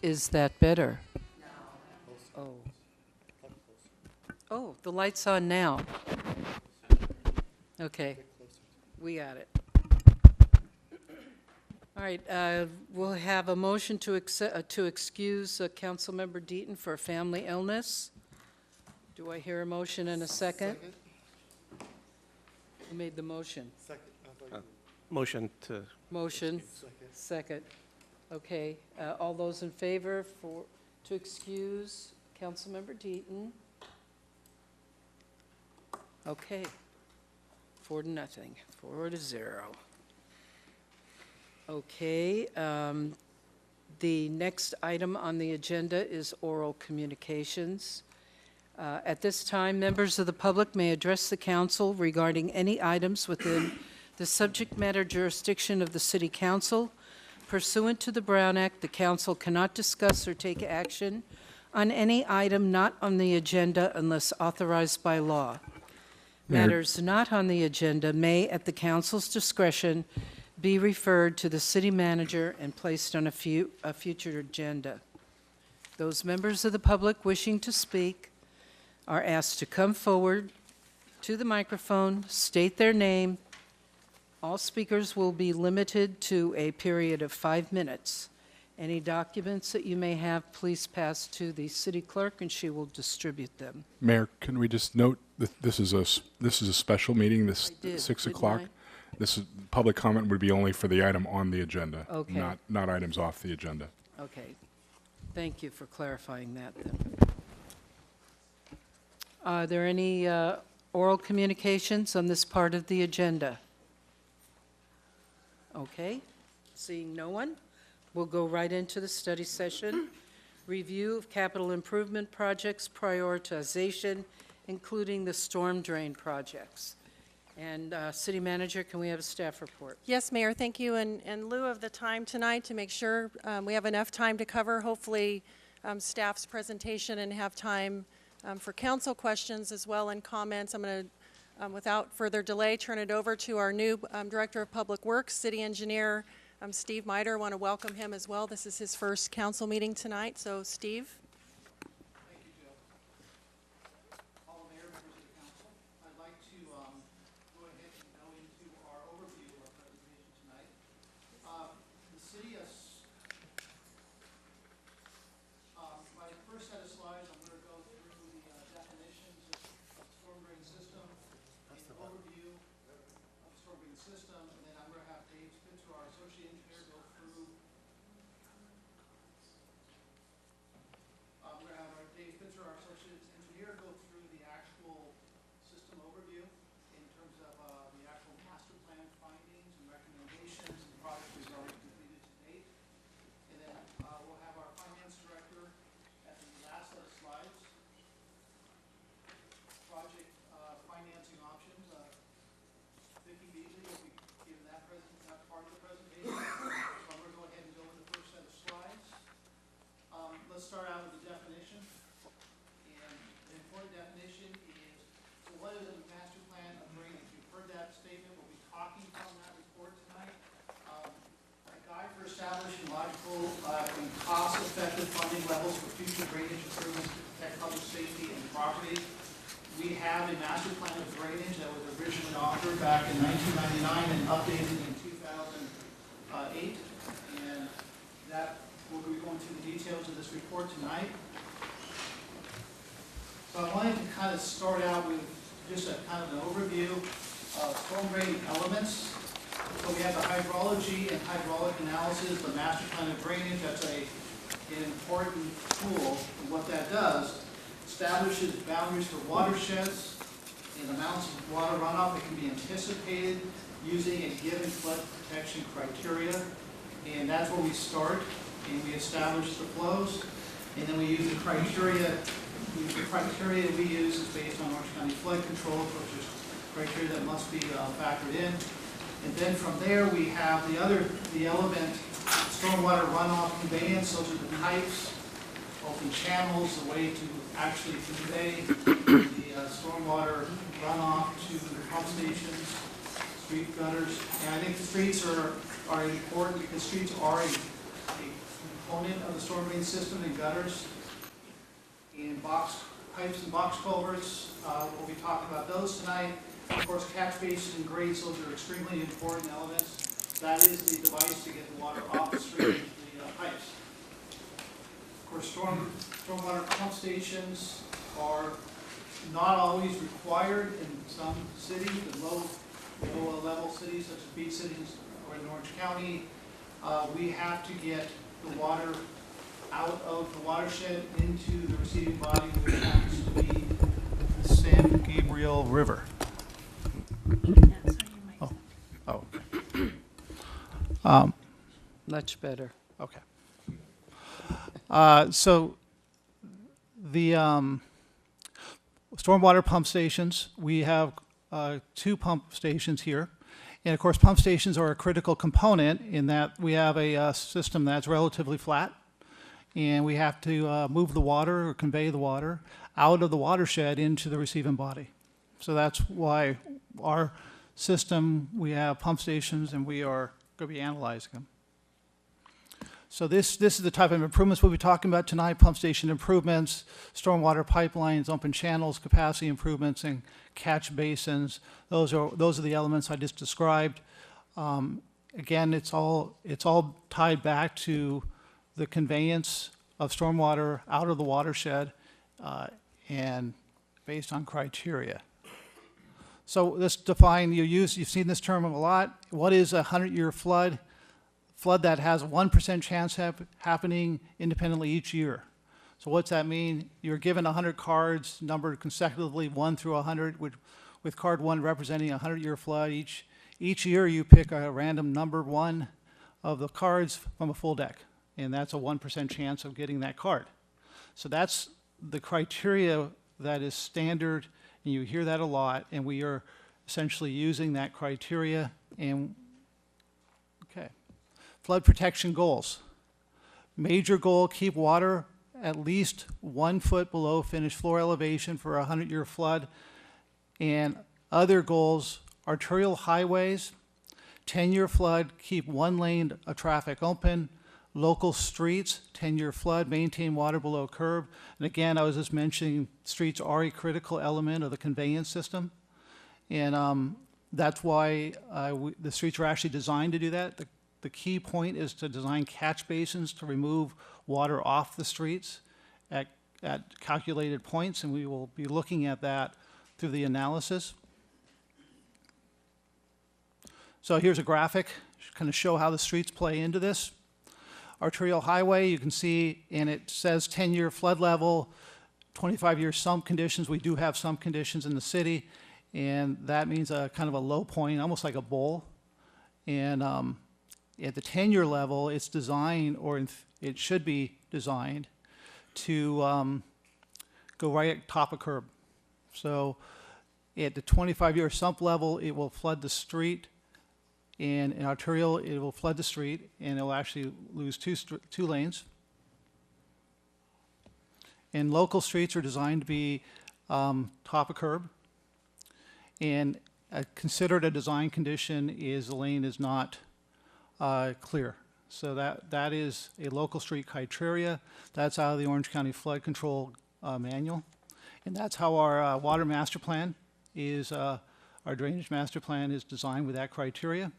Is that better? Oh. Oh, the light's on now. Okay, we got it. All right, we'll have a motion to excuse Councilmember Deaton for a family illness. Do I hear a motion and a second? Who made the motion? Motion to, Motion, second. Okay, all those in favor to excuse Councilmember Deaton? Okay, 4-0, 4-0. Okay, the next item on the agenda is oral communications. At this time, members of the public may address the council regarding any items within the subject matter jurisdiction of the City Council. Pursuant to the Brown Act, the council cannot discuss or take action on any item not on the agenda unless authorized by law. Matters not on the agenda may, at the council's discretion, be referred to the city manager and placed on a future agenda. Those members of the public wishing to speak are asked to come forward to the microphone, state their name. All speakers will be limited to a period of 5 minutes. Any documents that you may have, please pass to the city clerk and she will distribute them. Mayor, can we just note that this is a special meeting, this I did, 6 didn't o'clock? I? This is, public comment would be only for the item on the agenda, Okay. not items off the agenda. Okay. Thank you for clarifying that then. Are there any oral communications on this part of the agenda? Okay. Seeing no one, we'll go right into the study session. Review of capital improvement projects, prioritization, including the storm drain projects. And City Manager, can we have a staff report? Yes, Mayor, thank you. In lieu of the time tonight, to make sure we have enough time to cover, hopefully, staff's presentation and have time for council questions as well and comments, I'm going to, without further delay, turn it over to our new Director of Public Works, City Engineer Steve Miter. I want to welcome him as well. This is his first council meeting tonight. So, Steve. Thank you, Jill. All mayor, members of the council, I'd like to go ahead and go into our overview of our presentation tonight. The city has, my first set of slides, I'm going to go through the definitions of storm drain system, an overview of the storm drain system, and then I'm going to have Dave Spitzer, our associate engineer, go through Dave Spitzer, our associate engineer, go through the actual system overview in terms of the actual master plan findings and recommendations and project we've already completed to date. And then we'll have our finance director at the last set of slides. Project financing options. Vicki Beasley will be giving that part of the presentation. So I'm going to go ahead and go with the first set of slides. Let's start out with the definition. And the important definition is, so what is a master plan of drainage? You've heard that statement. We'll be talking from that report tonight. A guide for establishing logical and cost-effective funding levels for future drainage improvements to protect public safety and property. We have a master plan of drainage that was originally authored back in 1999 and updated in 2008. And that we'll be going through the details of this report tonight. So I wanted to kind of start out with just a kind of an overview of storm drain elements. So we have the hydrology and hydraulic analysis, the master plan of drainage. That's an important tool. And what that does, establishes boundaries for watersheds and amounts of water runoff that can be anticipated using a given flood protection criteria. And that's where we start, and we establish the flows, and then we use the criteria. The criteria we use is based on Orange County flood control, which is criteria that must be factored in. And then from there we have the element, stormwater runoff conveyance. Those are the types, open channels, the way to actually convey the stormwater runoff to the pump stations, street gutters. And I think the streets are important because streets are a component of the drain system and gutters, and box pipes and box culverts. We'll be talking about those tonight. Of course, catch basin and grates, those are extremely important elements. That is the device to get the water off the street into the pipes. Of course, stormwater pump stations are not always required in some cities, the low level cities such as beach cities or in Orange County. We have to get the water out of the watershed into the receiving body, which happens to be the San Gabriel River. Much better. Okay. So the stormwater pump stations, we have 2 pump stations here. And of course, pump stations are a critical component in that we have a system that's relatively flat. And we have to move the water or convey the water out of the watershed into the receiving body. So that's why our system, we have pump stations and we are going to be analyzing them. So this is the type of improvements we'll be talking about tonight: pump station improvements, stormwater pipelines, open channels, capacity improvements, and catch basins. Those are the elements I just described. Again, it's all tied back to the conveyance of stormwater out of the watershed and based on criteria. So let's define, you've seen this term a lot. What is a 100-year flood? Flood that has a 1% chance happening independently each year. So what's that mean? You're given 100 cards numbered consecutively 1 through 100, with card 1 representing a 100-year flood. Each year you pick a random number 1 of the cards from a full deck, and that's a 1% chance of getting that card. So that's the criteria that is standard, and you hear that a lot, and we are essentially using that criteria. And okay, flood protection goals. Major goal, keep water at least 1 foot below finished floor elevation for a 100-year flood. And other goals, arterial highways, 10-year flood, keep 1 lane of traffic open. Local streets, 10-year flood, maintain water below curb. And again, I was just mentioning streets are a critical element of the conveyance system. And that's why the streets are actually designed to do that. The key point is to design catch basins to remove water off the streets at calculated points, and we will be looking at that through the analysis. So here's a graphic to kind of show how the streets play into this. Arterial highway, you can see, and it says 10-year flood level, 25-year sump conditions. We do have sump conditions in the city, and that means a kind of a low point, almost like a bowl. And at the 10-year level, it's designed, or it should be designed, to go right at top of curb. So at the 25-year sump level, it will flood the street, and in arterial, it will flood the street, and it will actually lose two lanes. And local streets are designed to be top of curb, and considered a design condition is the lane is not clear. So that is a local street criteria. That's out of the Orange County Flood Control Manual. And that's how our water master plan is, our drainage master plan is designed with that criteria.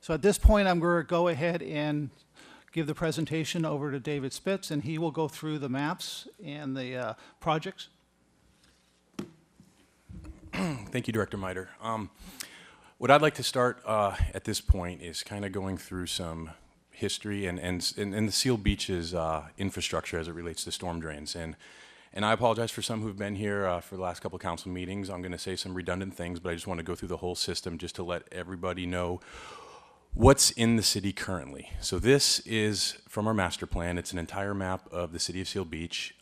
So at this point, I'm going to go ahead and give the presentation over to David Spitz, and he will go through the maps and the projects. Thank you, Director Miter. What I'd like to start at this point is kind of going through some history and the Seal Beach's infrastructure as it relates to storm drains. And I apologize for some who've been here for the last couple of council meetings. I'm going to say some redundant things, but I just want to go through the whole system just to let everybody know what's in the city currently. So this is from our master plan. It's an entire map of the city of Seal Beach.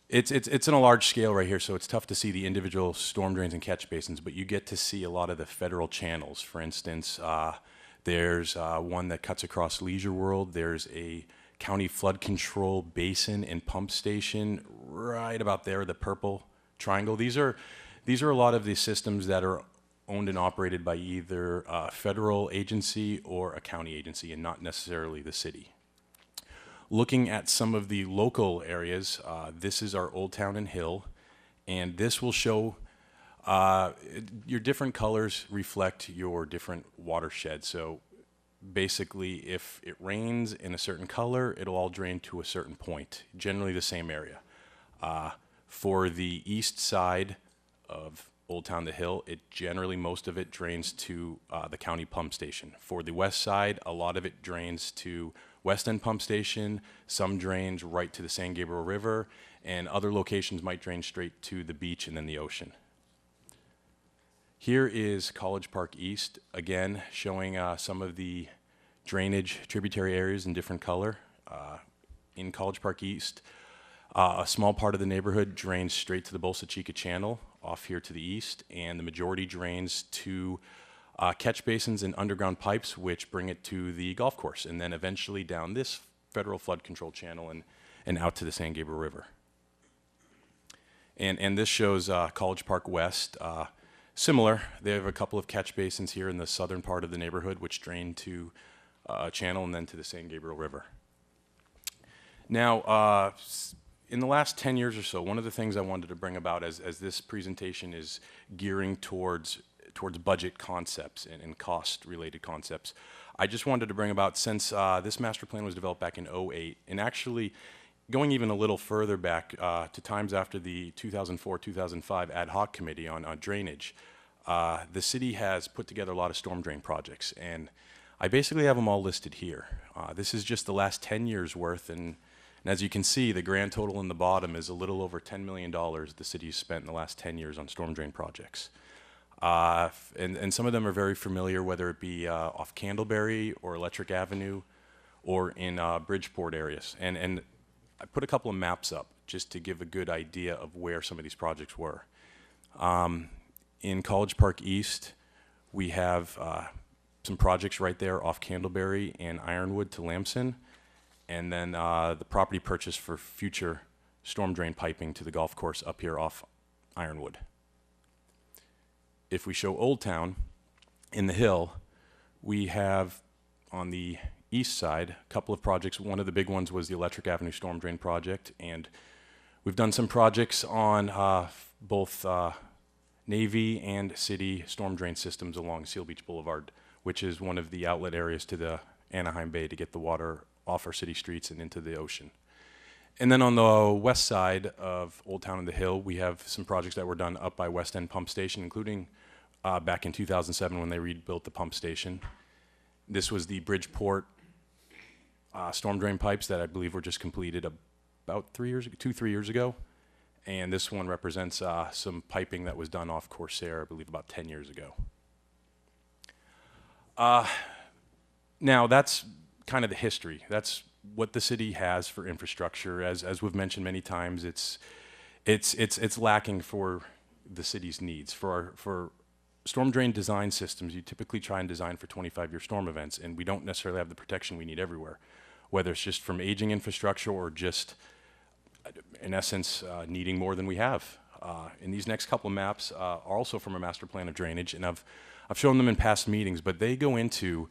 It's on a large scale right here, so it's tough to see the individual storm drains and catch basins, but you get to see a lot of the federal channels. For instance, there's one that cuts across Leisure World. There's a county flood control basin and pump station right about there, the purple triangle. These are a lot of the systems that are owned and operated by either a federal agency or a county agency, and not necessarily the city. Looking at some of the local areas, this is our Old Town and Hill, and this will show your different colors reflect your different watersheds. So basically, if it rains in a certain color, it'll all drain to a certain point, generally the same area. For the east side of Old Town to Hill, most of it drains to the county pump station. For the west side, a lot of it drains to West End Pump Station, some drains right to the San Gabriel River, and other locations might drain straight to the beach and then the ocean. Here is College Park East, again showing some of the drainage tributary areas in different color. In College Park East, a small part of the neighborhood drains straight to the Bolsa Chica Channel off here to the east, and the majority drains to catch basins and underground pipes, which bring it to the golf course, and then eventually down this federal flood control channel and out to the San Gabriel River. And this shows College Park West. Similar, they have a couple of catch basins here in the southern part of the neighborhood, which drain to a channel and then to the San Gabriel River. Now, in the last 10 years or so, one of the things I wanted to bring about as this presentation is gearing towards budget concepts and cost-related concepts, I just wanted to bring about, since this master plan was developed back in '08, and actually going even a little further back to times after the 2004-2005 ad hoc committee on drainage, the city has put together a lot of storm drain projects, and I basically have them all listed here. This is just the last 10 years worth, and as you can see, the grand total in the bottom is a little over $10 million the city has spent in the last 10 years on storm drain projects. And some of them are very familiar, whether it be off Candleberry or Electric Avenue or in Bridgeport areas. And I put a couple of maps up just to give a good idea of where some of these projects were. In College Park East, we have some projects right there off Candleberry and Ironwood to Lamson, and then the property purchase for future storm drain piping to the golf course up here off Ironwood. If we show Old Town in the Hill, we have on the east side a couple of projects. One of the big ones was the Electric Avenue storm drain project, and we've done some projects on both Navy and city storm drain systems along Seal Beach Boulevard, which is one of the outlet areas to the Anaheim Bay to get the water off our city streets and into the ocean. And then on the west side of Old Town and the Hill, we have some projects that were done up by West End Pump Station, including back in 2007 when they rebuilt the pump station. This was the Bridgeport storm drain pipes that I believe were just completed about 3 years ago. And this one represents some piping that was done off Corsair, I believe about 10 years ago. Now that's kind of the history. That's what the city has for infrastructure. As we've mentioned many times, it's lacking for the city's needs. For storm drain design systems, you typically try and design for 25-year storm events, and we don't necessarily have the protection we need everywhere, whether it's just from aging infrastructure or just, in essence, needing more than we have. And these next couple of maps are also from a master plan of drainage, and I've shown them in past meetings, but they go into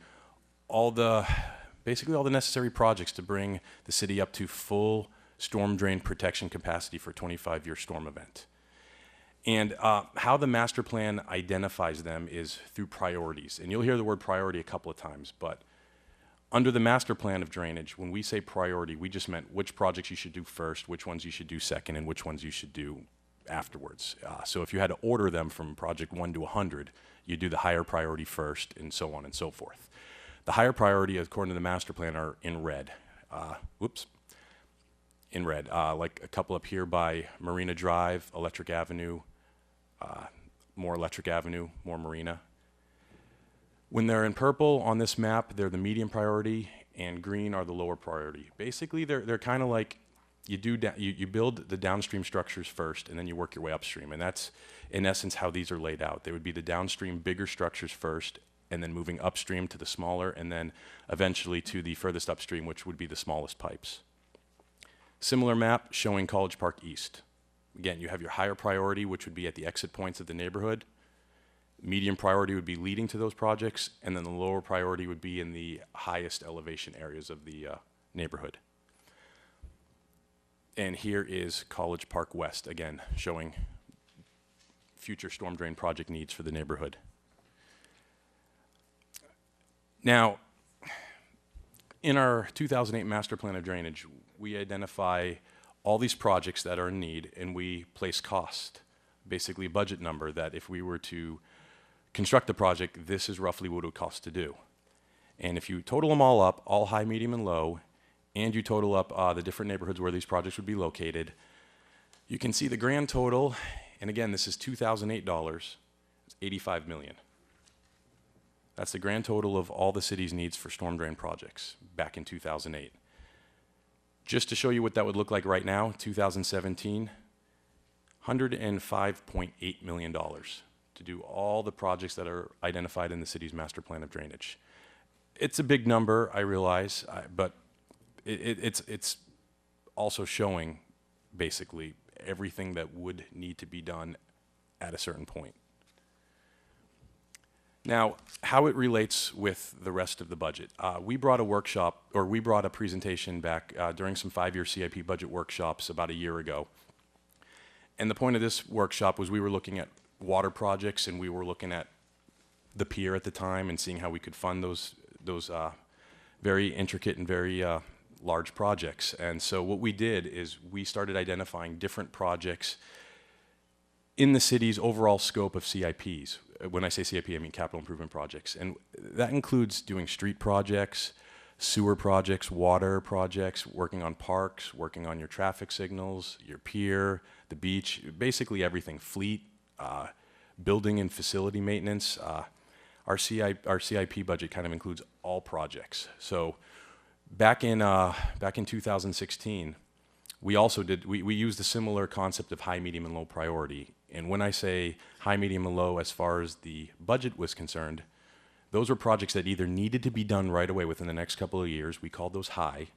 basically all the necessary projects to bring the city up to full storm drain protection capacity for a 25-year storm event. And how the master plan identifies them is through priorities. And you'll hear the word priority a couple of times, but under the master plan of drainage, when we say priority, we just meant which projects you should do first, which ones you should do second, and which ones you should do afterwards. So if you had to order them from project 1 to 100, you do the higher priority first, and so on and so forth. The higher priority, according to the master plan, are in red. In red, like a couple up here by Marina Drive, Electric Avenue, more Electric Avenue, more Marina. When they're in purple on this map, they're the medium priority, and green are the lower priority. Basically, they're kind of like you build the downstream structures first, and then you work your way upstream, and that's in essence how these are laid out. They would be the downstream bigger structures first, and then moving upstream to the smaller, and then eventually to the furthest upstream, which would be the smallest pipes. Similar map showing College Park East. Again, you have your higher priority, which would be at the exit points of the neighborhood. Medium priority would be leading to those projects, and then the lower priority would be in the highest elevation areas of the neighborhood. And here is College Park West, again, showing future storm drain project needs for the neighborhood. Now, in our 2008 Master Plan of Drainage, we identify all these projects that are in need, and we place cost, basically a budget number that if we were to construct the project, this is roughly what it would cost to do. And if you total them all up, all high, medium, and low, and you total up the different neighborhoods where these projects would be located, you can see the grand total, and again, this is 2008 dollars, it's 85 million. That's the grand total of all the city's needs for storm drain projects back in 2008. Just to show you what that would look like right now, 2017, $105.8 million to do all the projects that are identified in the city's master plan of drainage. It's a big number, I realize, but it's also showing basically everything that would need to be done at a certain point. Now, how it relates with the rest of the budget. We brought a workshop, or we brought a presentation back during some 5-year CIP budget workshops about a year ago. And the point of this workshop was we were looking at water projects, and we were looking at the pier at the time and seeing how we could fund those very intricate and very large projects. And so what we did is we started identifying different projects in the city's overall scope of CIPs. When I say CIP, I mean capital improvement projects. And that includes doing street projects, sewer projects, water projects, working on parks, working on your traffic signals, your pier, the beach, basically everything, fleet, building and facility maintenance. Our CIP budget kind of includes all projects. So back in 2016, we also we used a similar concept of high, medium, and low priority. And when I say high, medium, and low as far as the budget was concerned, those were projects that either needed to be done right away within the next couple of years, we called those high.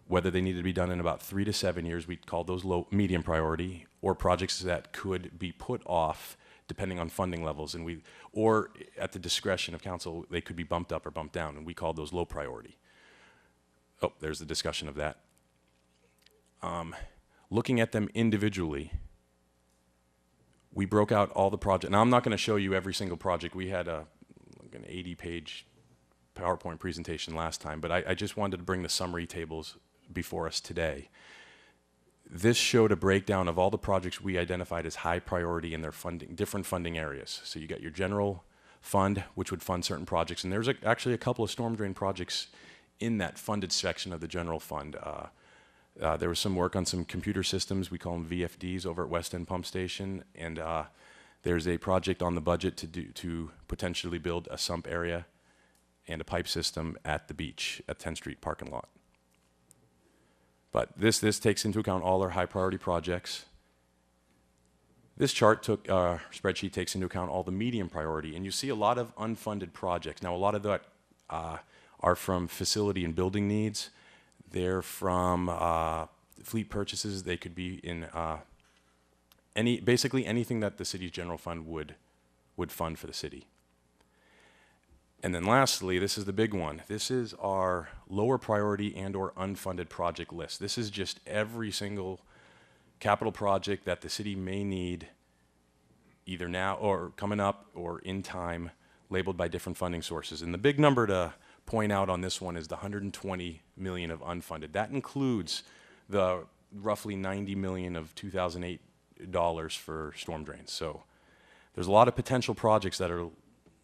Whether they needed to be done in about 3 to 7 years, we called those low, medium priority, or projects that could be put off depending on funding levels, and or at the discretion of council, they could be bumped up or bumped down, and we called those low priority. Oh, there's the discussion of that. Looking at them individually, we broke out all the projects. Now, I'm not going to show you every single project. We had an 80-page PowerPoint presentation last time, but I just wanted to bring the summary tables before us today. This showed a breakdown of all the projects we identified as high priority in their funding, different funding areas. So you got your general fund, which would fund certain projects, and there's actually a couple of storm drain projects in that funded section of the general fund. There was some work on some computer systems, we call them VFDs, over at West End Pump Station, and there's a project on the budget to potentially build a sump area and a pipe system at the beach at 10th Street parking lot. But this takes into account all our high priority projects. This spreadsheet takes into account all the medium priority, and you see a lot of unfunded projects. Now, a lot of that are from facility and building needs. They're from fleet purchases. They could be in basically anything that the city's general fund would fund for the city. And then lastly, this is the big one. This is our lower priority and or unfunded project list. This is just every single capital project that the city may need either now or coming up or in time, labeled by different funding sources. And the big number to point out on this one is the 120 million of unfunded. That includes the roughly 90 million of 2008 dollars for storm drains. So there's a lot of potential projects that are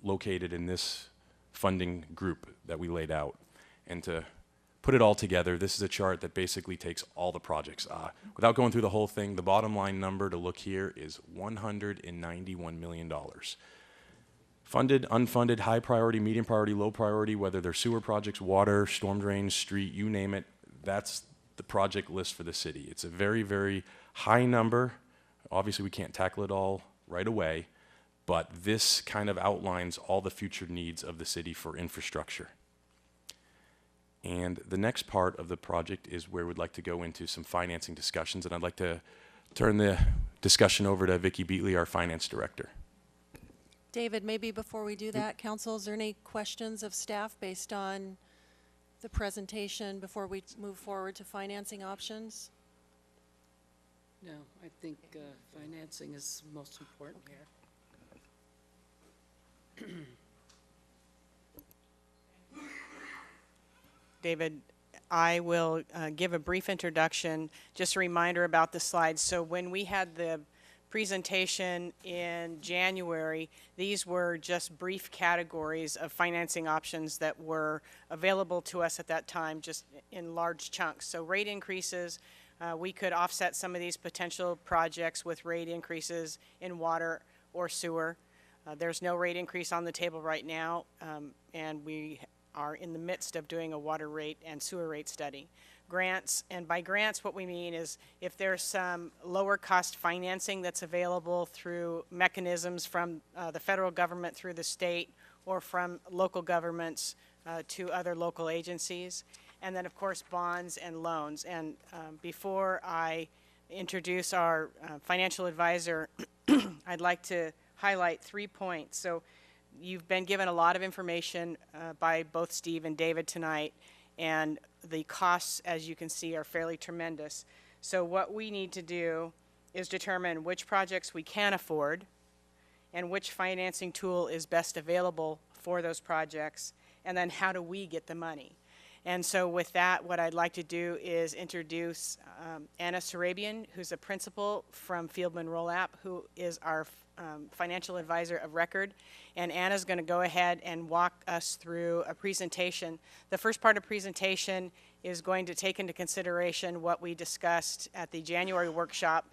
located in this funding group that we laid out. And to put it all together, this is a chart that basically takes all the projects. Without going through the whole thing, the bottom line number to look here is $191 million. Funded, unfunded, high priority, medium priority, low priority, whether they're sewer projects, water, storm drains, street, you name it, that's the project list for the city. It's a very, very high number. Obviously, we can't tackle it all right away, but this kind of outlines all the future needs of the city for infrastructure. And the next part of the project is where we'd like to go into some financing discussions, and I'd like to turn the discussion over to Vicki Beatley, our finance director. David, maybe before we do that, council, is there any questions of staff based on the presentation before we move forward to financing options? No, I think financing is most important here. David, I will give a brief introduction, just a reminder about the slides. So when we had the presentation in January, these were just brief categories of financing options that were available to us at that time, just in large chunks. So rate increases, we could offset some of these potential projects with rate increases in water or sewer. There's no rate increase on the table right now, and we are in the midst of doing a water rate and sewer rate study. Grants, and by grants what we mean is if there's some lower cost financing that's available through mechanisms from the federal government through the state or from local governments to other local agencies. And then of course bonds and loans. And before I introduce our financial advisor, I'd like to highlight 3 points. So you've been given a lot of information by both Steve and David tonight, and the costs, as you can see, are fairly tremendous. So what we need to do is determine which projects we can afford and which financing tool is best available for those projects, and then how do we get the money. And so with that, what I'd like to do is introduce Anna Sarabian, who's a principal from Fieldman Rollap, who is our financial advisor of record. And Anna's going to go ahead and walk us through a presentation. The first part of the presentation is going to take into consideration what we discussed at the January workshop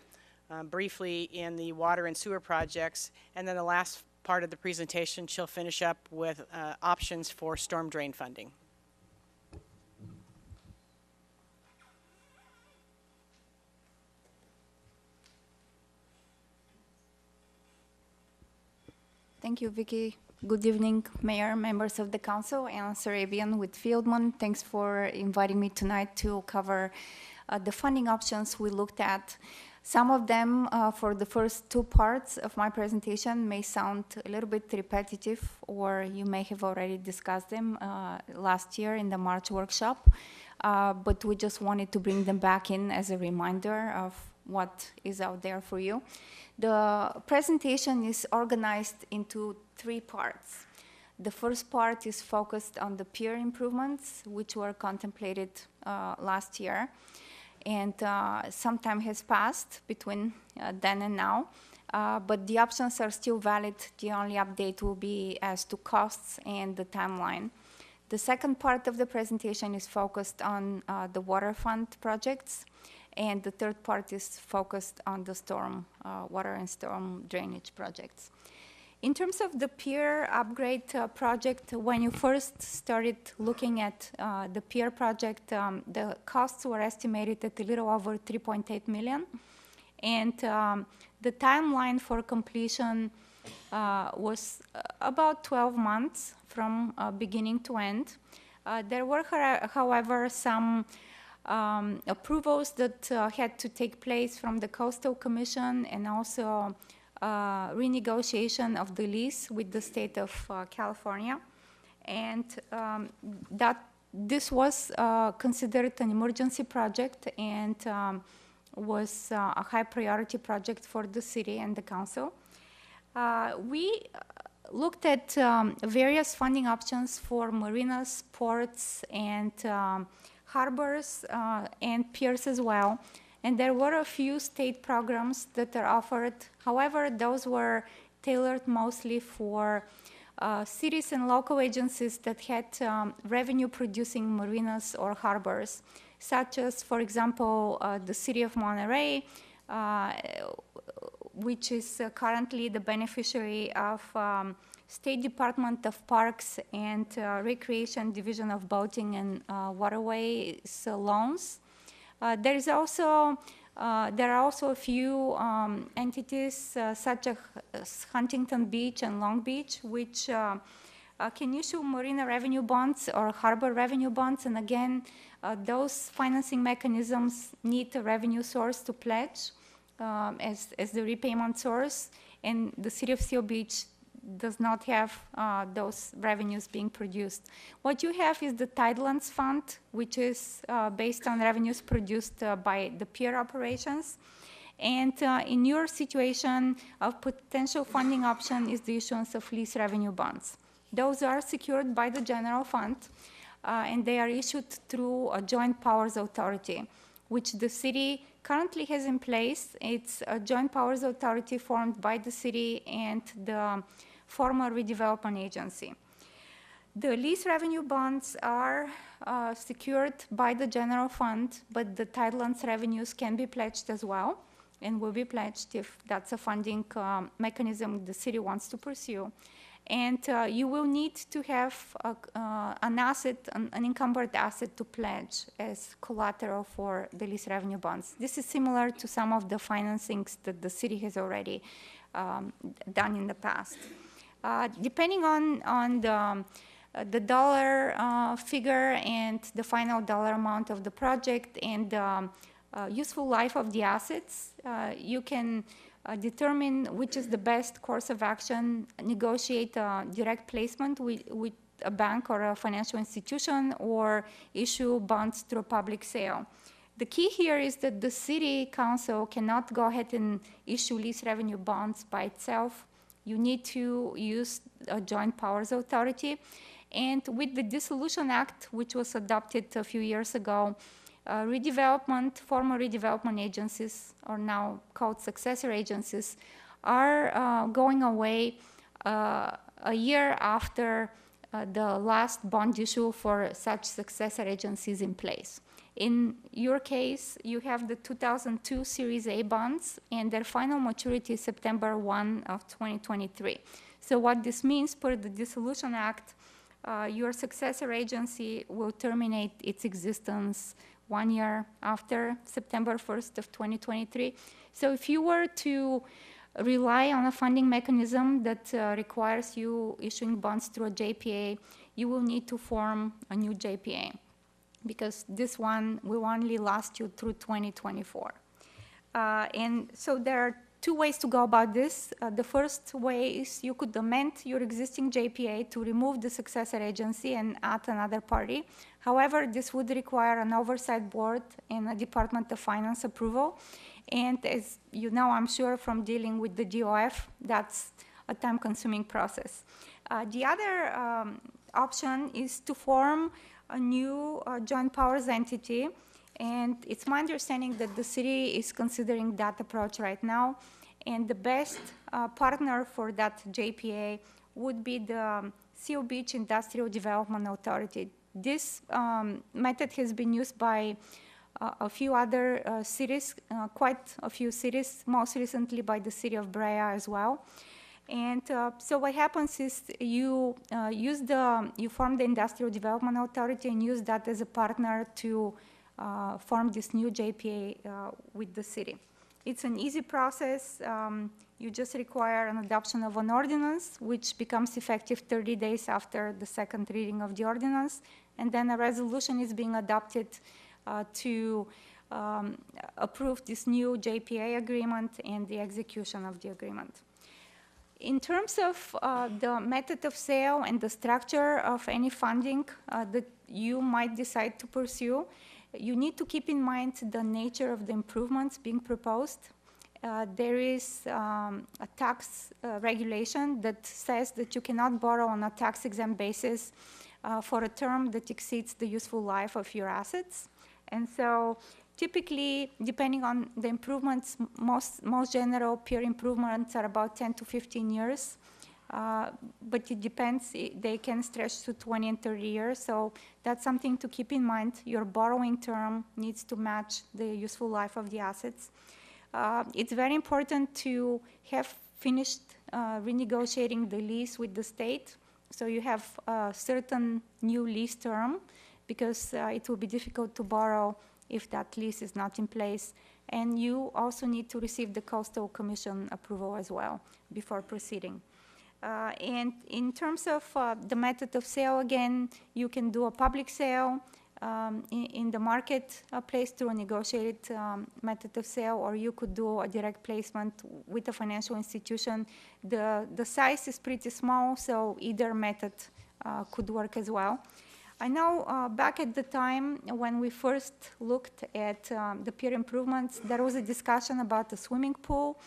briefly in the water and sewer projects. And then the last part of the presentation, she'll finish up with options for storm drain funding. Thank you, Vicky. Good evening, Mayor, members of the council, and Sarabian with Fieldman. Thanks for inviting me tonight to cover the funding options we looked at. Some of them for the first 2 parts of my presentation may sound a little bit repetitive, or you may have already discussed them last year in the March workshop, but we just wanted to bring them back in as a reminder of what is out there for you. The presentation is organized into 3 parts. The first part is focused on the pier improvements, which were contemplated last year. And some time has passed between then and now, but the options are still valid. The only update will be as to costs and the timeline. The second part of the presentation is focused on the water fund projects, and the third part is focused on the storm water and storm drainage projects. In terms of the pier upgrade project, when you first started looking at the pier project, the costs were estimated at a little over $3.8 million. And the timeline for completion was about 12 months from beginning to end. There were, however, some approvals that had to take place from the Coastal Commission, and also renegotiation of the lease with the state of California. And this was considered an emergency project, and was a high priority project for the city and the council. We looked at various funding options for marinas, ports, and harbors and piers as well. And there were a few state programs that are offered. However, those were tailored mostly for cities and local agencies that had revenue-producing marinas or harbors, such as, for example, the city of Monterey, which is currently the beneficiary of State Department of Parks and Recreation Division of Boating and Waterways loans. There are also a few entities such as Huntington Beach and Long Beach, which can issue marina revenue bonds or harbor revenue bonds. And again, those financing mechanisms need a revenue source to pledge as the repayment source. And the city of Seal Beach does not have those revenues being produced. What you have is the Tidelands Fund, which is based on revenues produced by the pier operations. And in your situation, a potential funding option is the issuance of lease revenue bonds. Those are secured by the general fund, and they are issued through a joint powers authority, which the city currently has in place. It's a joint powers authority formed by the city and the former redevelopment agency. The lease revenue bonds are secured by the general fund, but the Tidelands revenues can be pledged as well, and will be pledged if that's a funding mechanism the city wants to pursue. And you will need to have an asset, an encumbered asset to pledge as collateral for the lease revenue bonds. This is similar to some of the financings that the city has already done in the past. Depending on the dollar figure and the final dollar amount of the project and useful life of the assets, you can determine which is the best course of action, negotiate a direct placement with a bank or a financial institution, or issue bonds through a public sale. The key here is that the city council cannot go ahead and issue lease revenue bonds by itself. You need to use a joint powers authority. And with the Dissolution Act, which was adopted a few years ago, former redevelopment agencies, or now called successor agencies, are going away a year after the last bond issue for such successor agencies in place. In your case, you have the 2002 Series A bonds, and their final maturity is September 1 of 2023. So what this means per the Dissolution Act, your successor agency will terminate its existence 1 year after September 1st of 2023. So if you were to rely on a funding mechanism that requires you issuing bonds through a JPA, you will need to form a new JPA, because this one will only last you through 2024. And so there are two ways to go about this. The first way is you could amend your existing JPA to remove the successor agency and add another party. However, this would require an oversight board and a Department of Finance approval. And as you know, I'm sure from dealing with the DOF, that's a time-consuming process. The other option is to form a new joint powers entity. And it's my understanding that the city is considering that approach right now. And the best partner for that JPA would be the Seal Beach Industrial Development Authority. This method has been used by a few other cities, quite a few cities, most recently by the city of Brea as well. And so what happens is you form the Industrial Development Authority and use that as a partner to form this new JPA with the city. It's an easy process. You just require an adoption of an ordinance, which becomes effective 30 days after the second reading of the ordinance. And then a resolution is being adopted to approve this new JPA agreement and the execution of the agreement. In terms of the method of sale and the structure of any funding that you might decide to pursue, you need to keep in mind the nature of the improvements being proposed. There is a tax regulation that says that you cannot borrow on a tax-exempt basis for a term that exceeds the useful life of your assets. And so typically, depending on the improvements, most general peer improvements are about 10 to 15 years. But it depends, they can stretch to 20 and 30 years, so that's something to keep in mind. Your borrowing term needs to match the useful life of the assets. It's very important to have finished renegotiating the lease with the state, so you have a certain new lease term, because it will be difficult to borrow if that lease is not in place. And you also need to receive the Coastal Commission approval as well before proceeding. And in terms of the method of sale, again, you can do a public sale. in the marketplace through a negotiated method of sale, or you could do a direct placement with a financial institution. The size is pretty small, so either method could work as well. I know back at the time when we first looked at the pier improvements, there was a discussion about the swimming pool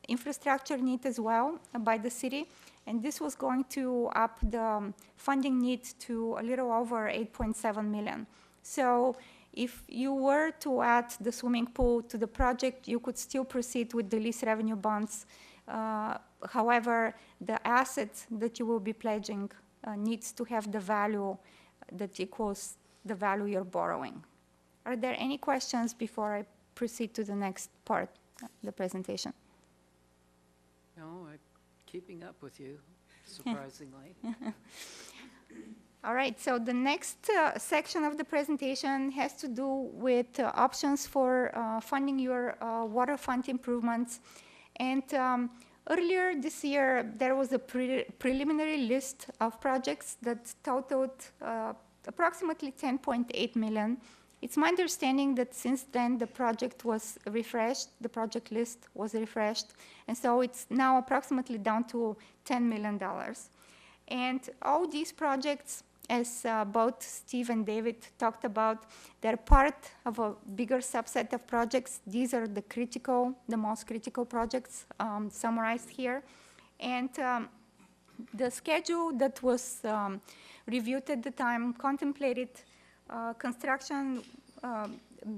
infrastructure need as well by the city. And this was going to up the funding need to a little over 8.7 million. So if you were to add the swimming pool to the project, you could still proceed with the lease revenue bonds. However, the asset that you will be pledging needs to have the value that equals the value you're borrowing. Are there any questions before I proceed to the next part of the presentation? No, I'm keeping up with you, surprisingly. All right, so the next section of the presentation has to do with options for funding your waterfront improvements. And earlier this year, there was a preliminary list of projects that totaled approximately 10.8 million. It's my understanding that since then the project was refreshed, the project list was refreshed, and so it's now approximately down to $10 million. And all these projects, as both Steve and David talked about, they're part of a bigger subset of projects. These are the most critical projects summarized here. And the schedule that was reviewed at the time contemplated construction,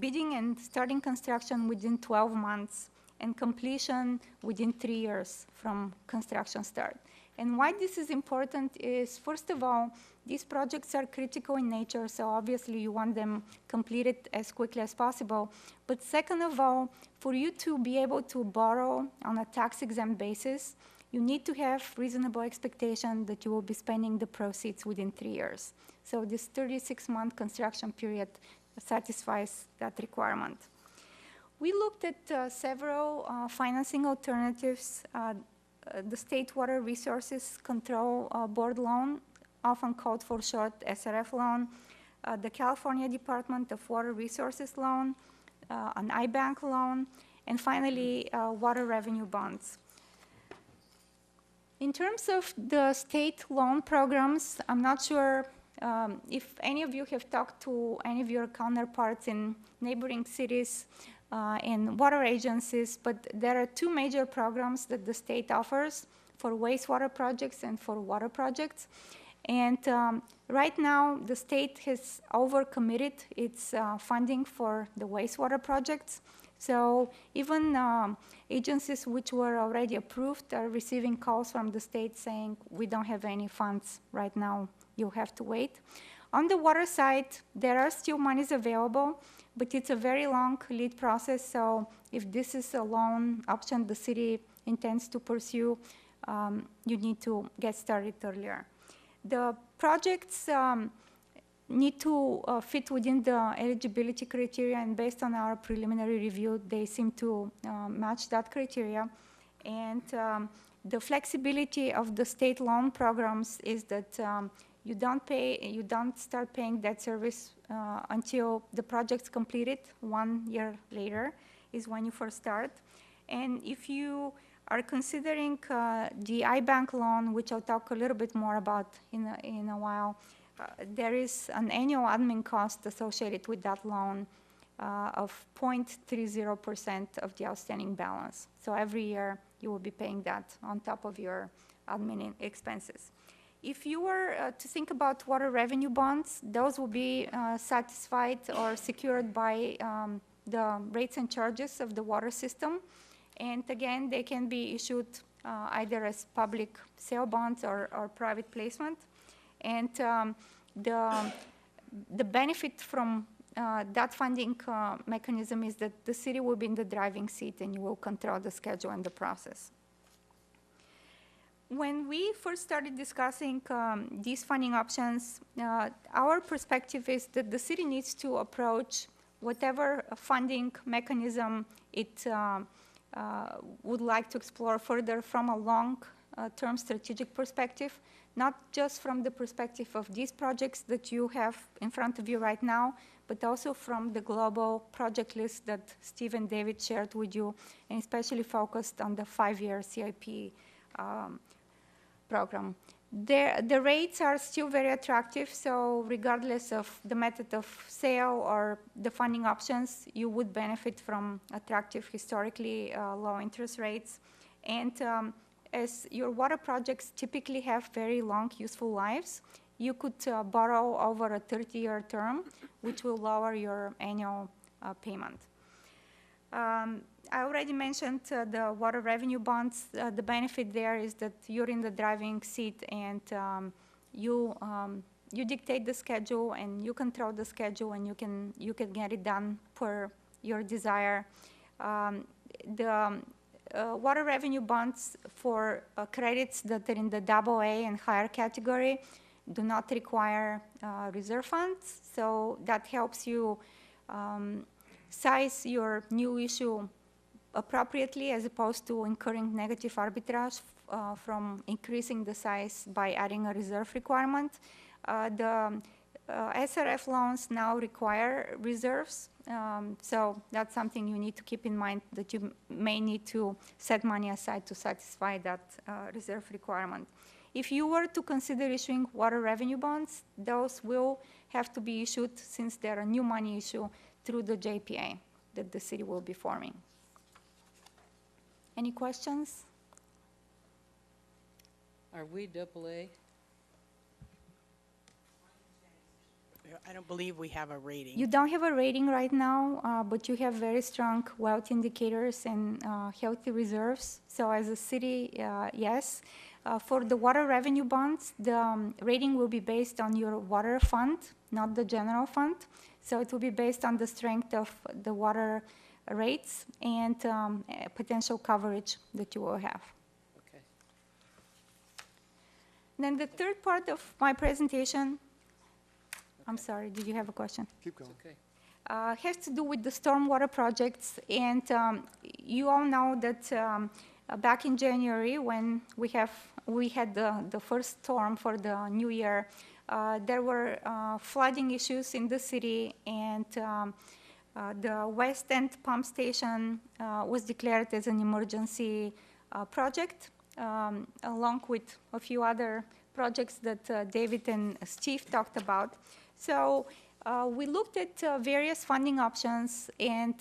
bidding and starting construction within 12 months and completion within 3 years from construction start. And why this is important is, first of all, these projects are critical in nature, so obviously you want them completed as quickly as possible. But second of all, for you to be able to borrow on a tax-exempt basis, you need to have reasonable expectation that you will be spending the proceeds within 3 years. So this 36-month construction period satisfies that requirement. We looked at several financing alternatives. The State Water Resources Control Board loan, often called for short SRF loan, the California Department of Water Resources loan, an iBank loan, and finally, water revenue bonds. In terms of the state loan programs, I'm not sure if any of you have talked to any of your counterparts in neighboring cities and water agencies, but there are two major programs that the state offers for wastewater projects and for water projects. And right now, the state has overcommitted its funding for the wastewater projects. So even agencies which were already approved are receiving calls from the state saying, we don't have any funds right now, you'll have to wait. On the water side, there are still monies available, but it's a very long lead process, so if this is a loan option the city intends to pursue, you need to get started earlier. The projects need to fit within the eligibility criteria, and based on our preliminary review, they seem to match that criteria. And the flexibility of the state loan programs is that you don't start paying debt service until the project's completed. 1 year later is when you first start. And if you are considering the iBank loan, which I'll talk a little bit more about in a while, there is an annual admin cost associated with that loan of 0.30% of the outstanding balance. So every year you will be paying that on top of your admin expenses. If you were to think about water revenue bonds, those will be satisfied or secured by the rates and charges of the water system. And again, they can be issued either as public sale bonds or private placement. And the benefit from that funding mechanism is that the city will be in the driving seat and you will control the schedule and the process. When we first started discussing these funding options, our perspective is that the city needs to approach whatever funding mechanism it would like to explore further from a long long-term strategic perspective, not just from the perspective of these projects that you have in front of you right now, but also from the global project list that Steve and David shared with you, and especially focused on the 5-year CIP program. The rates are still very attractive, so regardless of the method of sale or the funding options, you would benefit from attractive, historically low interest rates. And as your water projects typically have very long useful lives, you could borrow over a 30-year term, which will lower your annual payment. I already mentioned the water revenue bonds. The benefit there is that you're in the driving seat, and you dictate the schedule, and you control the schedule, and you can get it done per your desire. The water revenue bonds for credits that are in the AA and higher category do not require reserve funds, so that helps you size your new issue appropriately, as opposed to incurring negative arbitrage from increasing the size by adding a reserve requirement. The SRF loans now require reserves, so that's something you need to keep in mind, that you may need to set money aside to satisfy that reserve requirement. If you were to consider issuing water revenue bonds, those will have to be issued, since they're a new money issue, through the JPA that the city will be forming. Any questions? Are we AA? I don't believe we have a rating. You don't have a rating right now, but you have very strong wealth indicators and healthy reserves. So as a city, yes. For the water revenue bonds, the rating will be based on your water fund, not the general fund. So it will be based on the strength of the water rates and potential coverage that you will have. Okay. Then the third part of my presentation, I'm sorry, did you have a question? Keep going. Okay. Has to do with the stormwater projects. And you all know that back in January, when we had the first storm for the new year, there were flooding issues in the city, and the West End pump station was declared as an emergency project, along with a few other projects that David and Steve talked about. So we looked at various funding options, and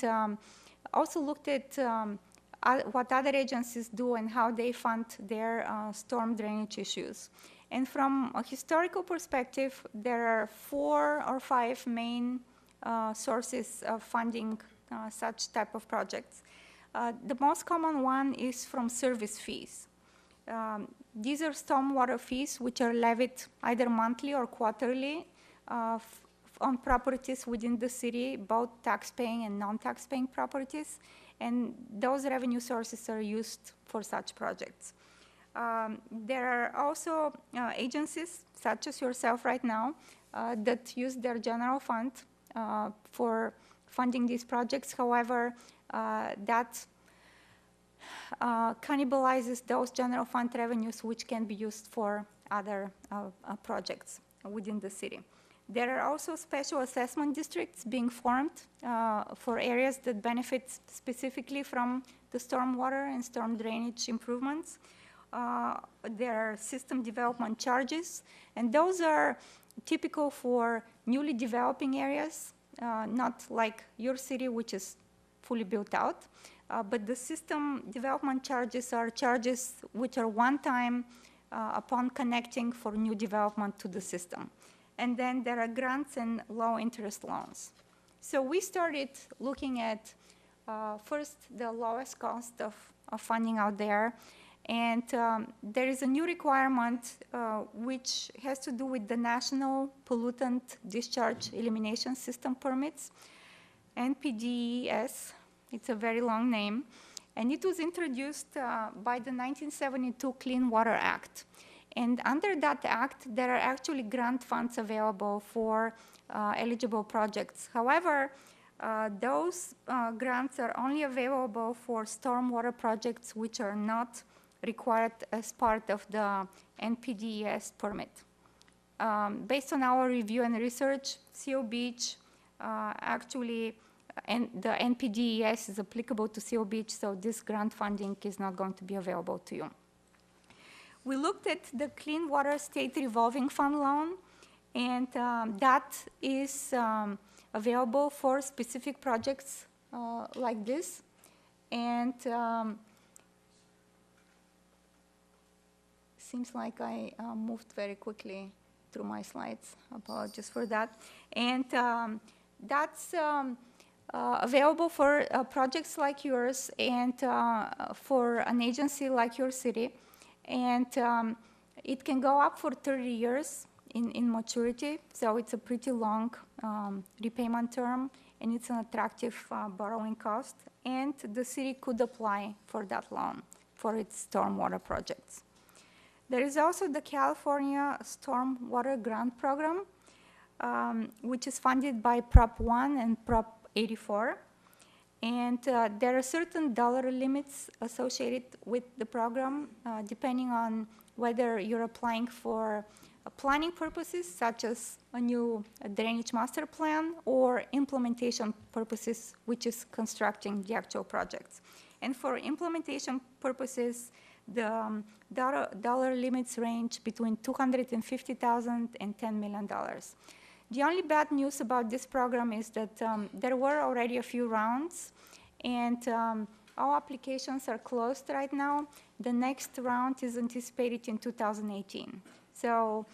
also looked at what other agencies do and how they fund their storm drainage issues. And from a historical perspective, there are 4 or 5 main sources of funding such type of projects. The most common one is from service fees. These are stormwater fees which are levied either monthly or quarterly on properties within the city, both tax-paying and non-tax-paying properties, and those revenue sources are used for such projects. There are also agencies, such as yourself right now, that use their general fund for funding these projects. However, that cannibalizes those general fund revenues, which can be used for other projects within the city. There are also special assessment districts being formed for areas that benefit specifically from the stormwater and storm drainage improvements. There are system development charges, and those are typical for newly developing areas, not like your city, which is fully built out. But the system development charges are charges which are one time upon connecting for new development to the system. And then there are grants and low interest loans. So we started looking at first the lowest cost of funding out there. And there is a new requirement which has to do with the National Pollutant Discharge Elimination System permits, NPDES. It's a very long name. And it was introduced by the 1972 Clean Water Act. And under that act, there are actually grant funds available for eligible projects. However, those grants are only available for stormwater projects which are not required as part of the NPDES permit. Based on our review and research, CO Beach actually, and the NPDES is applicable to CO Beach, so this grant funding is not going to be available to you. We looked at the Clean Water State Revolving Fund loan, and that is available for specific projects like this. And seems like I moved very quickly through my slides. Apologies for that. And that's available for projects like yours and for an agency like your city. And it can go up for 30 years in maturity, so it's a pretty long repayment term, and it's an attractive borrowing cost. And the city could apply for that loan for its stormwater projects. There is also the California Stormwater Grant Program, which is funded by Prop 1 and Prop 84. And there are certain dollar limits associated with the program, depending on whether you're applying for planning purposes, such as a new drainage master plan, or implementation purposes, which is constructing the actual projects. And for implementation purposes, the dollar limits range between $250,000 and $10 million. The only bad news about this program is that there were already a few rounds, and all applications are closed right now. The next round is anticipated in 2018. So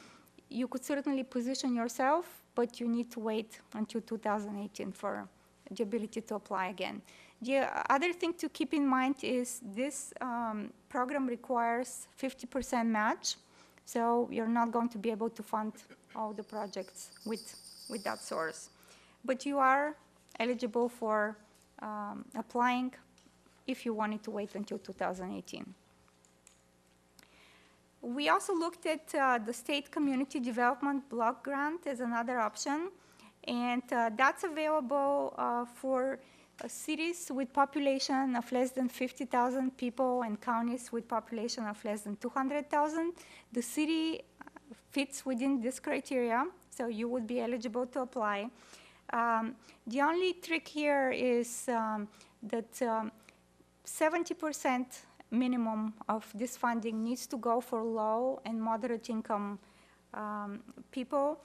you could certainly position yourself, but you need to wait until 2018 for the ability to apply again. The other thing to keep in mind is this program requires 50% match, so you're not going to be able to fund all the projects with that source. But you are eligible for applying if you wanted to wait until 2018. We also looked at the State Community Development Block Grant as another option, and that's available for cities with population of less than 50,000 people and counties with population of less than 200,000. The city fits within this criteria, so you would be eligible to apply. The only trick here is that 70% minimum of this funding needs to go for low and moderate income people.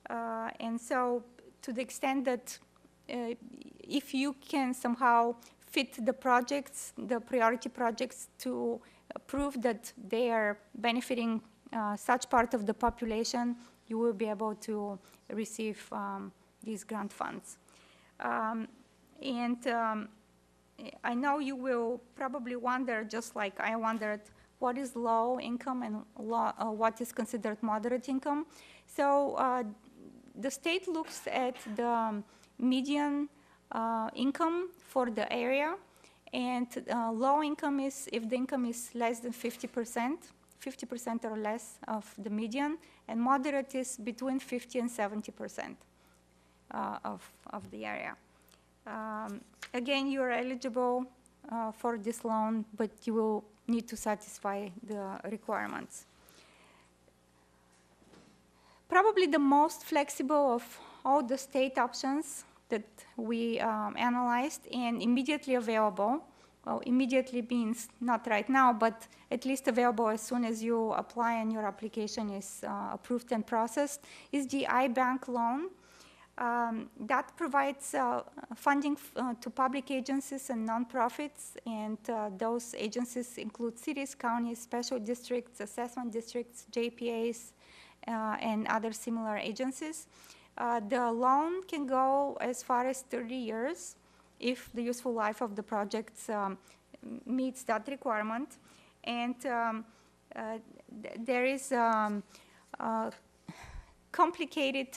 And so to the extent that if you can somehow fit the projects, the priority projects, to prove that they are benefiting such part of the population, you will be able to receive these grant funds. I know you will probably wonder, just like I wondered, what is low income and what is considered moderate income. So the state looks at the median income for the area, and low income is if the income is less than 50% or less of the median, and moderate is between 50 and 70% of the area. Again, you are eligible for this loan, but you will need to satisfy the requirements. Probably the most flexible of all the state options that we analyzed and immediately available, well, immediately means not right now, but at least available as soon as you apply and your application is approved and processed, is the iBank loan. That provides funding to public agencies and nonprofits, and those agencies include cities, counties, special districts, assessment districts, JPAs, and other similar agencies. The loan can go as far as 30 years if the useful life of the projects meets that requirement. And there is complicated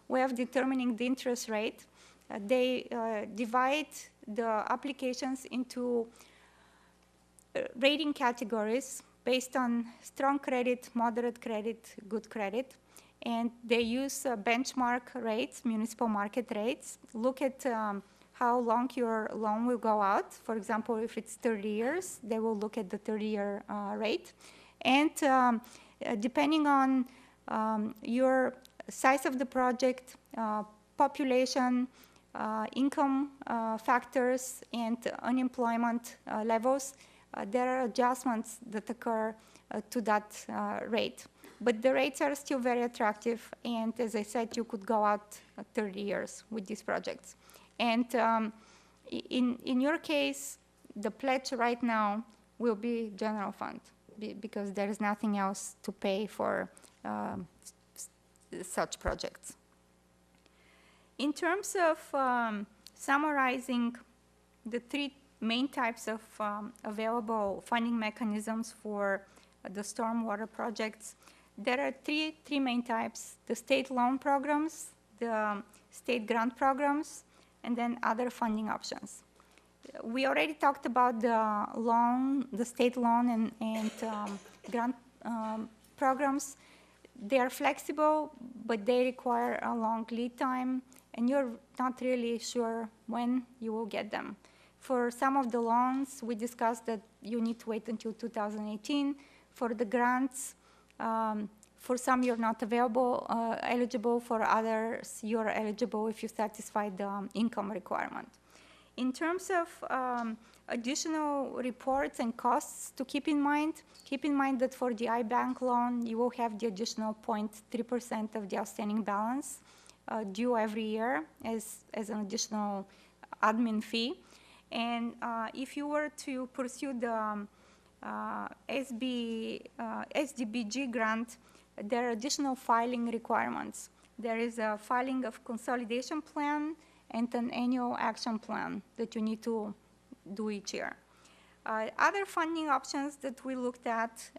way of determining the interest rate. They divide the applications into rating categories based on strong credit, moderate credit, good credit. And they use benchmark rates, municipal market rates, look at how long your loan will go out. For example, if it's 30 years, they will look at the 30-year rate. And depending on your size of the project, population, income factors, and unemployment levels, there are adjustments that occur to that rate. But the rates are still very attractive, and as I said, you could go out 30 years with these projects. And in your case, the pledge right now will be general fund, because there is nothing else to pay for such projects. In terms of summarizing the three main types of available funding mechanisms for the stormwater projects, there are three main types: the state loan programs, the state grant programs, and then other funding options. We already talked about the loan, the state loan and grant programs. They are flexible, but they require a long lead time, and you're not really sure when you will get them. For some of the loans, we discussed that you need to wait until 2018. For the grants, for some you're not eligible. For others, you're eligible if you satisfy the income requirement. In terms of additional reports and costs to keep in mind that for the iBank loan, you will have the additional 0.3% of the outstanding balance due every year as an additional admin fee. And if you were to pursue the SDBG grant, there are additional filing requirements. There is a filing of consolidation plan and an annual action plan that you need to do each year. Other funding options that we looked at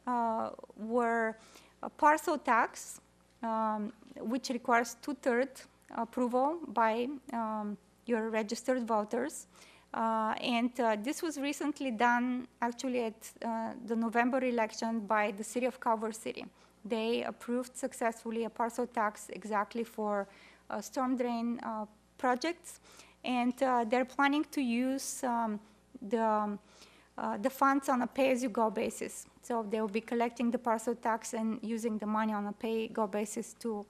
were a parcel tax, which requires 2/3 approval by your registered voters. This was recently done actually at the November election by the city of Culver City. They approved successfully a parcel tax exactly for storm drain projects, and they're planning to use the funds on a pay-as-you-go basis. So they will be collecting the parcel tax and using the money on a pay-go basis to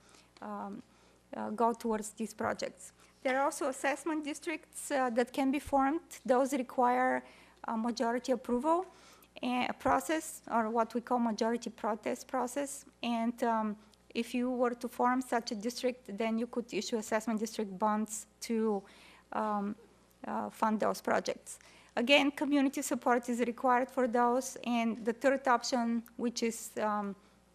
go towards these projects. There are also assessment districts that can be formed. Those require a majority approval process, or what we call majority protest process. And if you were to form such a district, then you could issue assessment district bonds to fund those projects. Again, community support is required for those. And the third option, which is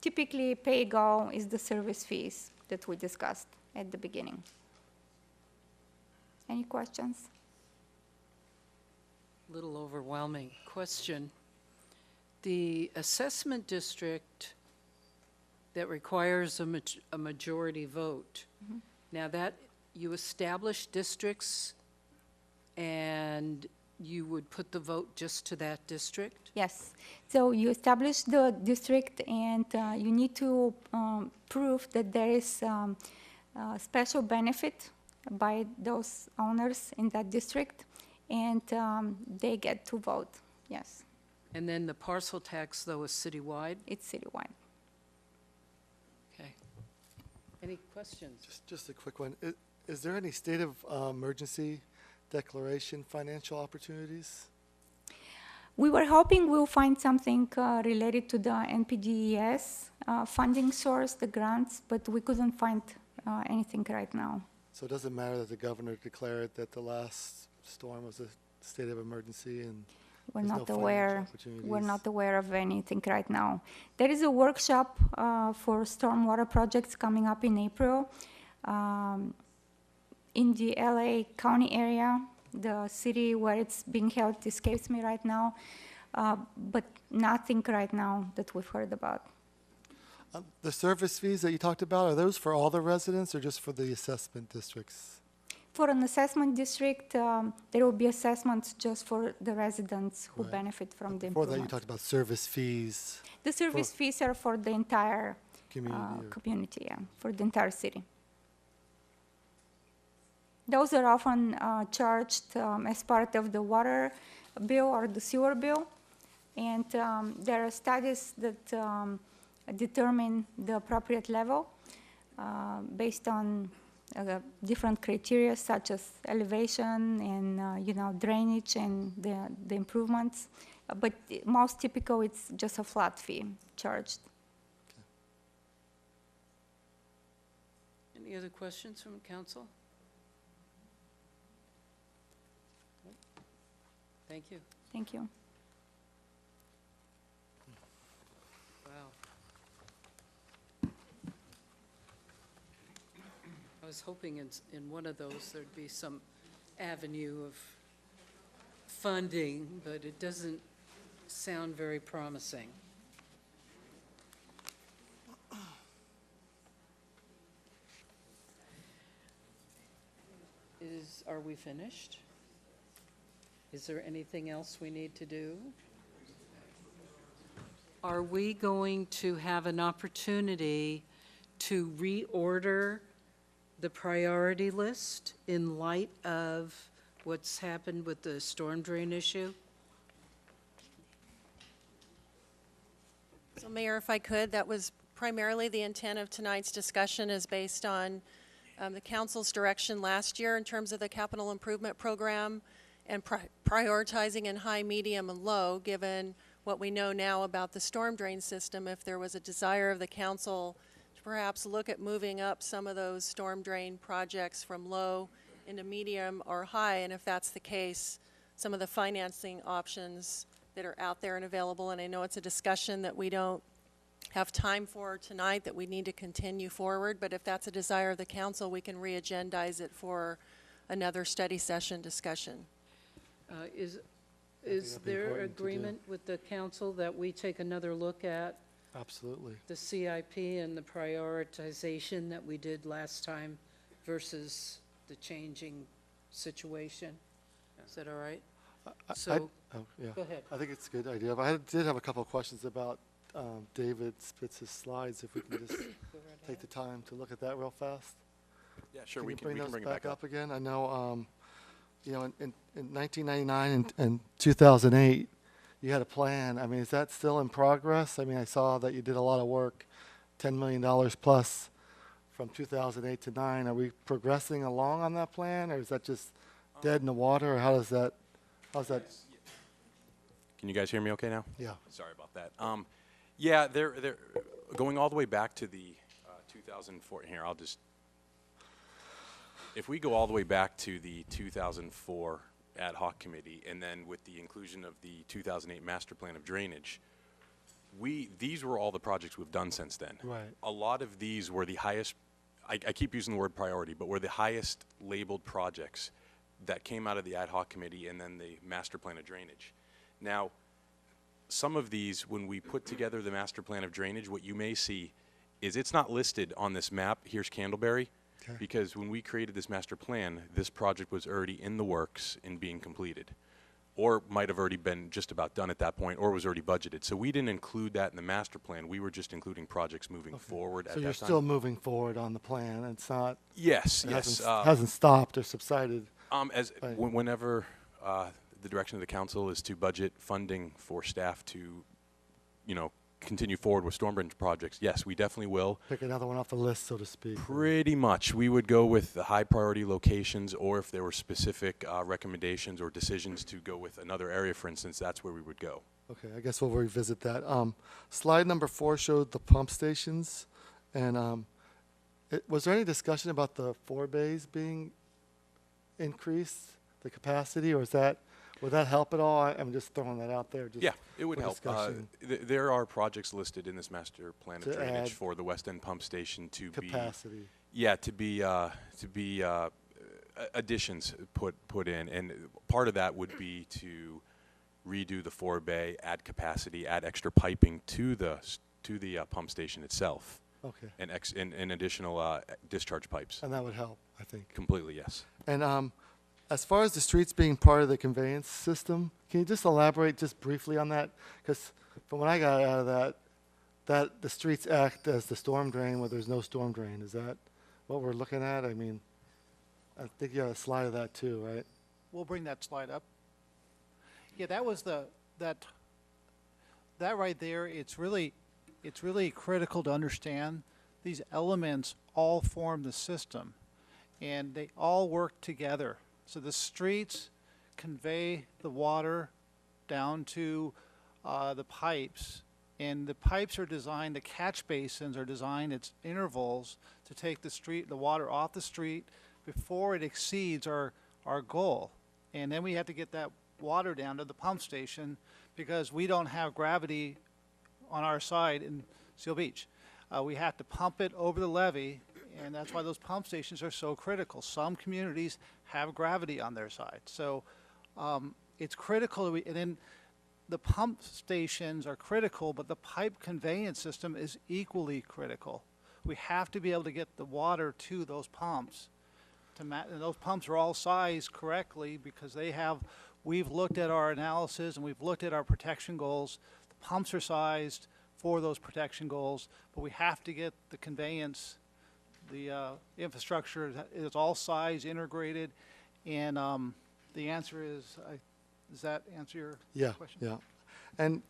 typically pay-go, is the service fees that we discussed at the beginning. Any questions? A little overwhelming question. The assessment district that requires a majority vote, now that you establish districts and you would put the vote just to that district? Yes. So you establish the district, and you need to prove that there is special benefit by those owners in that district, and they get to vote, yes. And then the parcel tax, though, is citywide? It's citywide. Okay. Any questions? Just a quick one. Is there any state of emergency declaration financial opportunities? We were hoping we'll find something related to the NPDES funding source, the grants, but we couldn't find anything right now. So it doesn't matter that the governor declared that the last storm was a state of emergency, and We're there's not no financial aware. opportunities? We're not aware of anything right now. There is a workshop for stormwater projects coming up in April in the LA County area. The city where it's being held escapes me right now, but nothing right now that we've heard about. The service fees that you talked about, are those for all the residents or just for the assessment districts? For an assessment district, there will be assessments just for the residents who Right. benefit from the Before that, you improvement. talked about service fees The service fees are for the entire community. or- community, yeah, for the entire city. Those are often charged as part of the water bill or the sewer bill. And there are studies that determine the appropriate level based on different criteria such as elevation and drainage and the improvements. But most typical, it's just a flat fee charged. Any other questions from council? Thank you. Thank you. Wow. I was hoping in one of those there'd be some avenue of funding, but it doesn't sound very promising. Are we finished? Is there anything else we need to do? Are we going to have an opportunity to reorder the priority list in light of what's happened with the storm drain issue? So Mayor, if I could, that was primarily the intent of tonight's discussion is based on the council's direction last year in terms of the capital improvement program and prioritizing in high, medium, and low, given what we know now about the storm drain system. If there was a desire of the council to perhaps look at moving up some of those storm drain projects from low into medium or high, and if that's the case, some of the financing options that are out there and available, and I know it's a discussion that we don't have time for tonight, that we need to continue forward, but if that's a desire of the council, we can re-agendize it for another study session discussion. Is that'd be there important to do. agreement with the council that we take another look at Absolutely. the CIP and the prioritization that we did last time versus the changing situation? Is that all right? So, Oh, yeah. go ahead. I think it's a good idea. But I did have a couple of questions about David Spitz's slides, if we can just take the time to look at that real fast. Yeah, sure, Can we you can bring those bring it back back up again? I know, in 1999 and 2008, you had a plan. I mean, is that still in progress? I mean, I saw that you did a lot of work, $10 million plus from 2008 to 9. Are we progressing along on that plan, or is that just dead in the water, or how's that? Can you guys hear me okay now? Yeah. Sorry about that. Yeah, they're going all the way back to the 2004. Here, if we go all the way back to the 2004 ad hoc committee, and then with the inclusion of the 2008 master plan of drainage, these were all the projects we've done since then. Right. A lot of these were the highest, I keep using the word priority, but were the highest labeled projects that came out of the ad hoc committee and then the master plan of drainage. Now, some of these, when we put together the master plan of drainage, what you may see is it's not listed on this map. Here's Candleberry. Okay. Because when we created this master plan, this project was already in the works and being completed, or might have already been just about done at that point, or was already budgeted. So we didn't include that in the master plan. We were just including projects moving forward at that So time. you're still moving forward on the plan. It's not. Yes, It yes. hasn't stopped or subsided. Right. Whenever the direction of the council is to budget funding for staff to, continue forward with storm drain projects, yes, we definitely will. Pick another one off the list, so to speak. Pretty much. We would go with the high priority locations, or if there were specific recommendations or decisions to go with another area, for instance, that's where we would go. Okay, I guess we'll revisit that. Slide number 4 showed the pump stations, and was there any discussion about the 4 bays being increased, the capacity, or would that help at all? I'm just throwing that out there. Just Yeah, it would for help. discussion. There are projects listed in this master plan of To drainage add for the West End pump station to capacity. be additions put in, and part of that would be to redo the 4 bay, add capacity, add extra piping to the pump station itself, Okay, and additional discharge pipes. and that would help, I think. Completely, yes. And as far as the streets being part of the conveyance system, can you just elaborate just briefly on that? Because from what I got out of that the streets act as the storm drain where there's no storm drain. Is that what we're looking at? I mean, I think you have a slide of that too, right? We'll bring that slide up. Yeah, that was that right there, it's really critical to understand these elements all form the system and they all work together. So the streets convey the water down to the pipes, and the pipes are designed, the catch basins are designed at intervals to take the water off the street before it exceeds our goal. And then we have to get that water down to the pump station because we don't have gravity on our side in Seal Beach. We have to pump it over the levee, and that's why those pump stations are so critical. Some communities have gravity on their side. So it's critical, and then the pump stations are critical, but the pipe conveyance system is equally critical. We have to be able to get the water to those pumps. And those pumps are all sized correctly because we've looked at our analysis and we've looked at our protection goals. The pumps are sized for those protection goals, but we have to get the conveyance, the infrastructure is all size integrated, and the answer is, does that answer your question? Yeah. And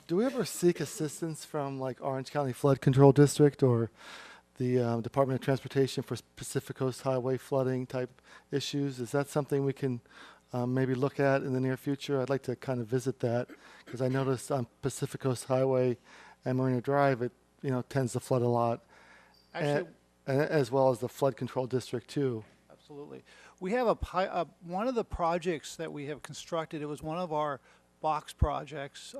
do we ever seek assistance from like Orange County Flood Control District or the Department of Transportation for Pacific Coast Highway flooding type issues? Is that something we can maybe look at in the near future? I'd like to kind of visit that because I noticed on Pacific Coast Highway and Marina Drive, it tends to flood a lot, Actually, and as well as the Flood Control District too. absolutely. We have one of the projects that we have constructed, it was one of our box projects,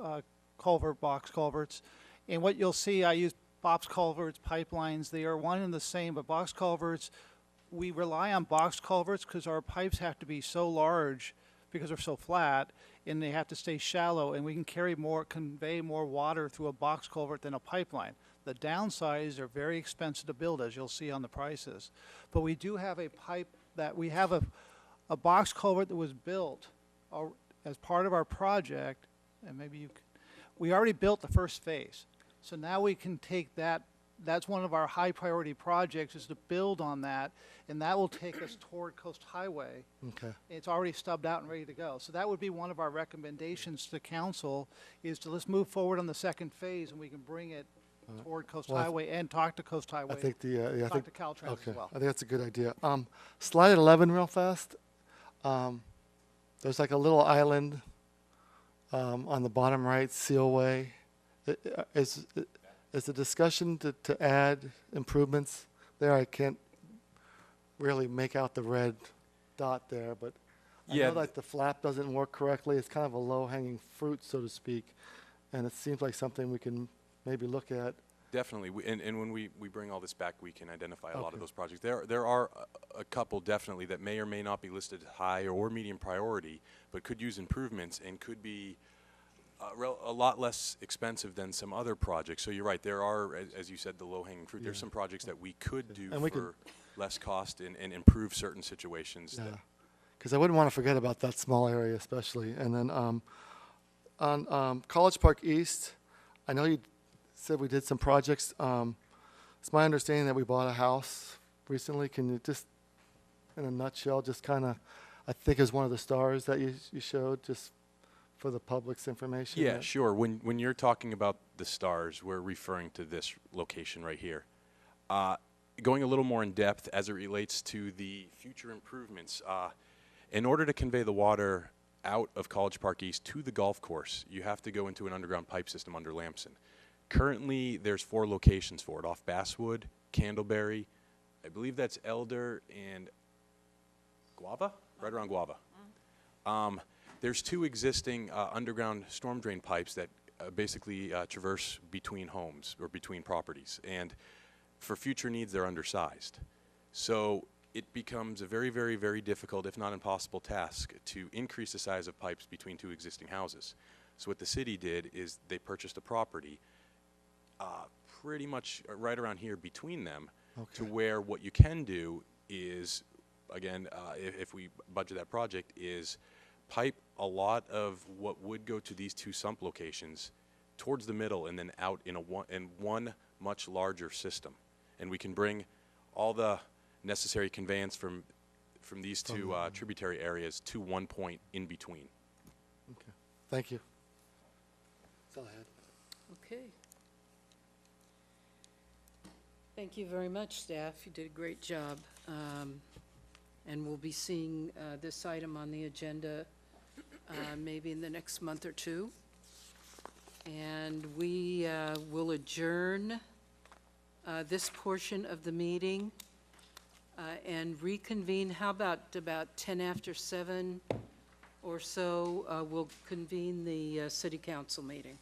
box culverts. And what you'll see, I use box culverts, pipelines, they are one and the same, but box culverts, we rely on box culverts because our pipes have to be so large because they're so flat and they have to stay shallow, and we can convey more water through a box culvert than a pipeline. The downsides are very expensive to build, as you'll see on the prices. But we do have a box culvert that was built as part of our project, and we already built the first phase. So now we can take that's one of our high priority projects is to build on that, and that will take us toward Coast Highway. Okay. It's already stubbed out and ready to go. So that would be one of our recommendations to council is to let's move forward on the second phase and we can bring it toward Coast Highway and talk to Coast Highway. I think talk to Caltrans as well. I think that's a good idea. Slide 11 real fast. There's like a little island on the bottom right, Sealway. Is the discussion to add improvements there? I can't really make out the red dot there, but I know that the flap doesn't work correctly. It's kind of a low-hanging fruit, so to speak, and it seems like something we can maybe look at. Definitely, and when we bring all this back, we can identify a lot of those projects. There are a couple definitely that may or may not be listed high or medium priority, but could use improvements and could be a lot less expensive than some other projects. So you're right, there are, as you said, the low-hanging fruit. There's some projects that we could do for less cost and improve certain situations. Yeah, because I wouldn't want to forget about that small area especially. And then on College Park East, I know you said we did some projects. It's my understanding that we bought a house recently. Can you just, in a nutshell, just kind of, I think is one of the stars that you showed, just for the public's information? Yeah, sure. When you're talking about the stars, we're referring to this location right here. Going a little more in depth as it relates to the future improvements, in order to convey the water out of College Park East to the golf course, you have to go into an underground pipe system under Lamson. Currently, there's 4 locations for it, off Basswood, Candleberry, I believe that's Elder, and Guava? Right around Guava. There's 2 existing underground storm drain pipes that basically traverse between homes or between properties, and for future needs, they're undersized. So it becomes a very, very, very difficult, if not impossible task to increase the size of pipes between 2 existing houses. So what the city did is they purchased a property pretty much right around here between them, to where what you can do is, again, if we budget that project, is pipe a lot of what would go to these 2 sump locations towards the middle and then out in one much larger system. And we can bring all the necessary conveyance from from these two tributary areas to one point in between. Okay. Thank you. That's all I had. Okay. Thank you very much, staff. You did a great job. And we'll be seeing this item on the agenda maybe in the next month or two. And we will adjourn this portion of the meeting and reconvene. How about 10 after 7 or so? We'll convene the City Council meeting.